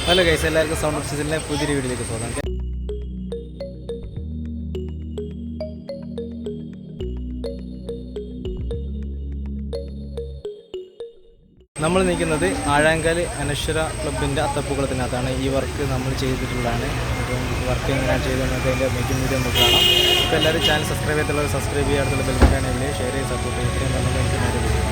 Hello guys, എല്ലാവർക്കും sound of സീസണിലെ പുതിയൊരു വീഡിയോയിലേക്ക് സ്വാഗതം. നമ്മൾ നിൽക്കുന്നത് ആഴാങ്കൽ അനശ്വര ക്ലബിൻ്റെ അത്തപ്പൂക്കളത്തിനകത്താണ്. ഈ വർക്ക് നമ്മൾ ചെയ്തിട്ടുള്ളതാണ്. അപ്പം വർക്ക് എങ്ങനെയാണ് ചെയ്തതെന്നൊക്കെ അതിൻ്റെ മേക്കിംഗ് വീഡിയോ നമുക്ക് കാണാം. അപ്പോൾ എല്ലാവരും ചാനൽ സബ്സ്ക്രൈബ് ചെയ്തിട്ടുള്ളത് സബ്സ്ക്രൈബ് ചെയ്യാറുള്ള ബെൽബട്ടനാണെങ്കിൽ ഷെയർ ചെയ്ത് സപ്പോർട്ട് ചെയ്യും. ഇത്രയും പറഞ്ഞത് എനിക്ക് നേരെ വീഡിയോ.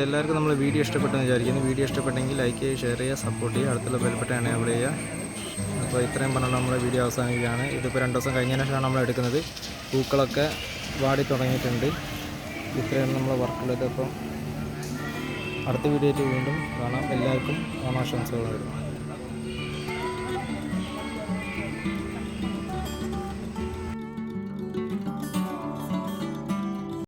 എല്ലാവർക്കും നമ്മൾ വീഡിയോ ഇഷ്ടപ്പെട്ടെന്ന് വിചാരിക്കുന്നു. വീഡിയോ ഇഷ്ടപ്പെട്ടെങ്കിൽ ലൈക്ക് ചെയ്യുക, ഷെയർ ചെയ്യുക, സപ്പോർട്ട് ചെയ്യുക, അടുത്തുള്ള ബെൽബട്ടൺ എനേബിൾ ചെയ്യുക. അപ്പോൾ ഇത്രയും പറഞ്ഞാൽ നമ്മുടെ വീഡിയോ അവസാനിക്കുകയാണ്. ഇതിപ്പോൾ 2 ദിവസം കഴിഞ്ഞ ശേഷമാണ് നമ്മൾ എടുക്കുന്നത്. പൂക്കളൊക്കെ വാടി തുടങ്ങിയിട്ടുണ്ട്. ഇത്രയാണ് നമ്മളെ വർക്കുള്ളത്. അപ്പം അടുത്ത വീഡിയോയിൽ വീണ്ടും കാണാം. എല്ലാവർക്കും ഓണാശംസകൾ.